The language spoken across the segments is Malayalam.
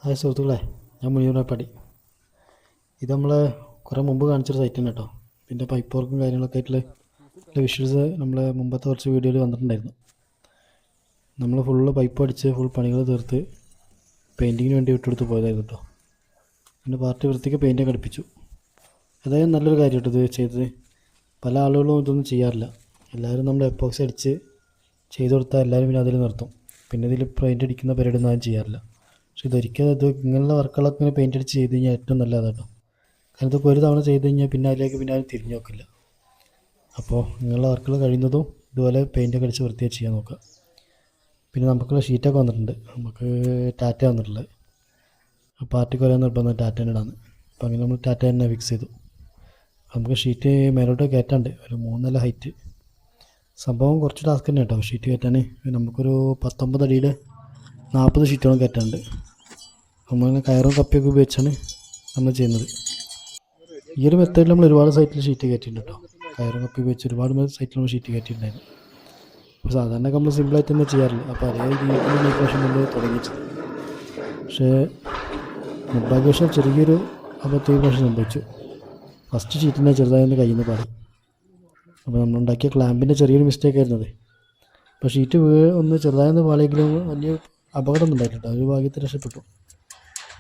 ഹായ് സുഹൃത്തുക്കളെ, ഞാൻ മുനീറിനെപ്പടി. ഇത് നമ്മൾ കുറേ മുമ്പ് കാണിച്ചൊരു സൈറ്റ് തന്നെ കേട്ടോ. ഇതിൻ്റെ പൈപ്പ് വർക്കും കാര്യങ്ങളൊക്കെ ആയിട്ടുള്ള വിഷ്വൽസ് നമ്മൾ മുമ്പത്തെ കുറച്ച് വീഡിയോയിൽ വന്നിട്ടുണ്ടായിരുന്നു. നമ്മൾ ഫുള്ള് പൈപ്പ് അടിച്ച് ഫുൾ പണികൾ തീർത്ത് പെയിൻറ്റിങ്ങിന് വേണ്ടി വിട്ടെടുത്ത് പോയതായിരുന്നു കേട്ടോ. എൻ്റെ പാർട്ടി വൃത്തിക്ക് പെയിൻറ്റൊക്കെ അടുപ്പിച്ചു. അതായത് നല്ലൊരു കാര്യം കേട്ടോ ഇത് ചെയ്തത്. പല ആളുകളും ഇതൊന്നും ചെയ്യാറില്ല. എല്ലാവരും നമ്മൾ എപ്പോക്സി അടിച്ച് ചെയ്ത് കൊടുത്താൽ എല്ലാവരും പിന്നെ അതിൽ നിർത്തും. പിന്നെ ഇതിൽ പെയിൻറ്റ് അടിക്കുന്ന പരിപാടിയൊന്നും ആരും ചെയ്യാറില്ല. പക്ഷെ ഇതൊരിക്കലും ഇങ്ങനെയുള്ള വർക്കുകളൊക്കെ ഇങ്ങനെ പെയിൻ്റ് അടിച്ച് ചെയ്ത് കഴിഞ്ഞാൽ ഏറ്റവും നല്ലതാണ് കേട്ടോ. കാരണം ഇതൊക്കെ ഒരു തവണ ചെയ്ത് കഴിഞ്ഞാൽ പിന്നെ അതിലേക്ക് പിന്നെ ആരും തിരിഞ്ഞു നോക്കില്ല. അപ്പോൾ ഇങ്ങനെയുള്ള വർക്കുകൾ കഴിയുന്നതും ഇതുപോലെ പെയിൻറ്റൊക്കെ അടിച്ച് വൃത്തിയായി ചെയ്യാൻ നോക്കുക. പിന്നെ നമുക്കുള്ള ഷീറ്റൊക്കെ വന്നിട്ടുണ്ട്. നമുക്ക് ടാറ്റ വന്നിട്ടുള്ളത്. പാർട്ടിക്ക് വരാൻ നിർബന്ധം ടാറ്റ തന്നെ ഇടാന്ന്. അപ്പോൾ അങ്ങനെ നമ്മൾ ടാറ്റ തന്നെ ഫിക്സ് ചെയ്തു. നമുക്ക് ഷീറ്റ് മേലോട്ട് കയറ്റാണ്ട് ഒരു 3 നില ഹൈറ്റ്. സംഭവം കുറച്ച് ടാസ്ക് തന്നെ കേട്ടോ ഷീറ്റ് കയറ്റാൻ. നമുക്കൊരു 19 അടിയിൽ 40 ഷീറ്റോളം കയറ്റാണ്ട്. നമ്മളിങ്ങനെ കയറും കപ്പിയൊക്കെ ഉപയോഗിച്ചാണ് നമ്മൾ ചെയ്യുന്നത്. ഈ ഒരു മെത്തേഡിൽ നമ്മൾ ഒരുപാട് സൈറ്റിൽ ഷീറ്റ് കയറ്റിയിട്ടുണ്ട് കേട്ടോ. കയറും കപ്പി ഉപയോഗിച്ച് ഒരുപാട് സൈറ്റിൽ നമ്മൾ ഷീറ്റ് കയറ്റിയിട്ടുണ്ടായിരുന്നു. അപ്പോൾ സാധാരണ നമ്മൾ സിമ്പിളായിട്ട് തന്നെ ചെയ്യാറില്ല. അപ്പോൾ അതേ രീതിയിൽ ഈ പ്രാവശ്യം നമ്മൾ തുടങ്ങിച്ചത്. പക്ഷേ നിർഭാഗ്യവശാൽ ചെറിയൊരു അബദ്ധം ഈ പ്രാവശ്യം സംഭവിച്ചു. ഫസ്റ്റ് ഷീറ്റിനെ ചെറുതായൊന്ന് കയ്യിൽ നിന്ന് പാടി. അപ്പോൾ നമ്മളുണ്ടാക്കിയ ക്ലാമ്പിൻ്റെ ചെറിയൊരു മിസ്റ്റേക്ക് ആയിരുന്നത്. അപ്പോൾ ഷീറ്റ് ഒന്ന് ചെറുതായൊന്ന് പാളിയെങ്കിലും വലിയ അപകടമൊന്നും ഉണ്ടായിട്ടില്ല. ഒരു ഭാഗ്യത്തിൽ രക്ഷപ്പെട്ടു.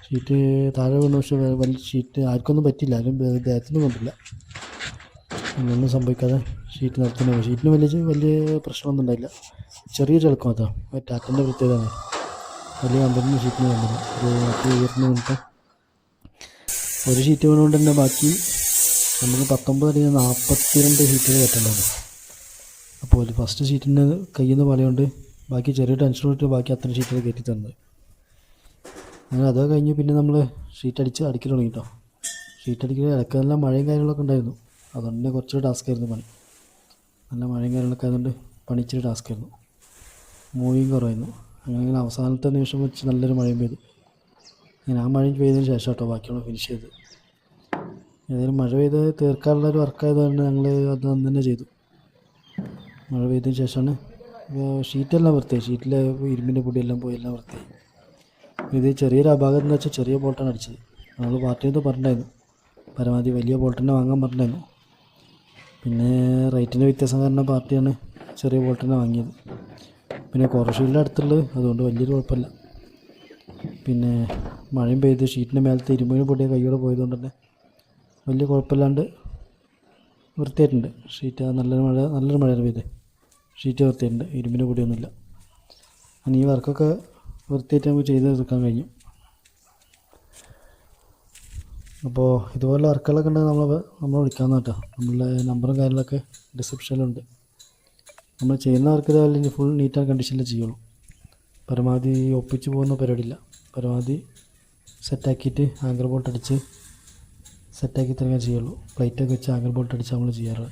ഷീറ്റ് താഴെ വീണു. പക്ഷേ വലിയ ഷീറ്റ് ആർക്കൊന്നും പറ്റില്ല. ആരും ദേഹത്തൊന്നും കൊണ്ടില്ല. ഒന്നും സംഭവിക്കാതെ ഷീറ്റ് നിർത്തുന്നു. ഷീറ്റിന് വലിയ പ്രശ്നമൊന്നും ഉണ്ടായില്ല. ചെറിയൊരു ഇളക്കം മാത്രം. ടാറ്റൻ്റെ പ്രത്യേകതയാണ്. വലിയ കമ്പനി ഷീറ്റിന് വന്നില്ല. ഒരു ഉയർന്നു നിന്നിട്ട് ഒരു ഷീറ്റ് വീണുകൊണ്ട് തന്നെ ബാക്കി നമുക്ക് 19 അടി 42 ഷീറ്റുകൾ കയറ്റേണ്ടത്. അപ്പോൾ ഒരു ഫസ്റ്റ് ഷീറ്റിൻ്റെ കയ്യിൽ നിന്ന് പറയുകൊണ്ട് ബാക്കി ചെറിയ ടെൻഷൻ ഇട്ട് ബാക്കി അത്രയും ഷീറ്റുകൾ കയറ്റി തന്നത്. അങ്ങനെ അതൊക്കെ കഴിഞ്ഞ് പിന്നെ നമ്മൾ ഷീറ്റ് അടിക്കൽ തുടങ്ങി കേട്ടോ. ഷീറ്റ് അടിക്കൽ ഇടയ്ക്കെല്ലാം മഴയും കാര്യങ്ങളൊക്കെ ഉണ്ടായിരുന്നു. അതുകൊണ്ട് തന്നെ കുറച്ചൊരു ടാസ്ക് ആയിരുന്നു പണി. നല്ല മഴയും കാര്യങ്ങളൊക്കെ ആയതുകൊണ്ട് പണി ഇച്ചിരി ടാസ്ക് ആയിരുന്നു. മൂവിങ് കുറവായിരുന്നു. അങ്ങനെ അവസാനത്തെ നിമിഷം വെച്ച് നല്ലൊരു മഴയും പെയ്തു. അങ്ങനെ ആ മഴയും പെയ്തതിന് ശേഷം കേട്ടോ ബാക്കിയുള്ള ഫിനിഷ് ചെയ്ത്. ഏതായാലും മഴ പെയ്ത് തീർക്കാനുള്ള ഒരു വർക്കായതുകൊണ്ട് ഞങ്ങൾ അത് അന്ന് തന്നെ ചെയ്തു. മഴ പെയ്തതിന് ശേഷമാണ് ഷീറ്റെല്ലാം വൃത്തിയായി. ഷീറ്റിലെ ഇരുമ്പിൻ്റെ പൊടിയെല്ലാം പോയി എല്ലാം വൃത്തിയായി. ഇത് ചെറിയൊരു അപാകത എന്ന് വെച്ചാൽ ചെറിയ ബോൾട്ടാണ് അടിച്ചത്. നമ്മൾ പാർട്ടിയിൽ നിന്ന് പറഞ്ഞിട്ടുണ്ടായിരുന്നു പരമാവധി വലിയ ബോൾട്ട് തന്നെ വാങ്ങാൻ പറഞ്ഞിട്ടുണ്ടായിരുന്നു. പിന്നെ റേറ്റിൻ്റെ വ്യത്യാസം കാരണം പാർട്ടിയാണ് ചെറിയ ബോൾട്ട് തന്നെ വാങ്ങിയത്. പിന്നെ കുറച്ചുകൂടെ അടുത്തുള്ളത് അതുകൊണ്ട് വലിയൊരു കുഴപ്പമില്ല. പിന്നെ മഴയും പെയ്ത് ഷീറ്റിൻ്റെ മേലത്തെ ഇരുമ്പിന് പൊടിയ കൈയോടെ പോയതുകൊണ്ട് തന്നെ വലിയ കുഴപ്പമില്ലാണ്ട് വൃത്തിയായിട്ടുണ്ട്. ഷീറ്റ് നല്ലൊരു മഴ പെയ്ത് ഷീറ്റ് വൃത്തിയായിട്ടുണ്ട്. ഇരുമ്പിൻ്റെ പൊടിയൊന്നുമില്ല. അങ്ങനെ ഈ വർക്കൊക്കെ വൃത്തിയായിട്ട് നമുക്ക് ചെയ്ത് തീർക്കാൻ കഴിഞ്ഞു. അപ്പോൾ ഇതുപോലുള്ള വർക്കുകളൊക്കെ ഉണ്ടെങ്കിൽ നമ്മൾ വിളിക്കാവുന്ന കേട്ടോ. നമ്മളുടെ നമ്പറും കാര്യങ്ങളൊക്കെ ഡിസ്ക്രിപ്ഷനിലുണ്ട്. നമ്മൾ ചെയ്യുന്ന വർക്ക് ഇതേപോലെ ഫുൾ നീറ്റ് ആൻഡ് കണ്ടീഷനിൽ ചെയ്യുള്ളൂ. പരമാവധി ഒപ്പിച്ച് പോകുന്ന പരിപാടിയില്ല. പരമാവധി സെറ്റാക്കിയിട്ട് ആങ്കർ ബോൾട്ട് അടിച്ച് സെറ്റാക്കി തന്നെ ചെയ്യുള്ളൂ. പ്ലേറ്റൊക്കെ വെച്ച് ആങ്കർ ബോൾട്ട് അടിച്ച് നമ്മൾ ചെയ്യാറ്.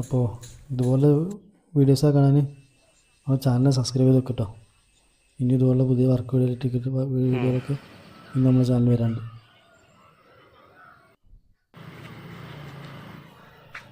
അപ്പോൾ ഇതുപോലെ വീഡിയോസൊക്കെ കാണാൻ നമ്മുടെ ചാനൽ സബ്സ്ക്രൈബ് ചെയ്ത് വെക്കട്ടോ. ഇനി ഇതുപോലെ പുതിയ വർക്ക് വീഡിയോയിലൊക്കെ ഇനി നമ്മുടെ ചാനൽ വരാനുണ്ട്.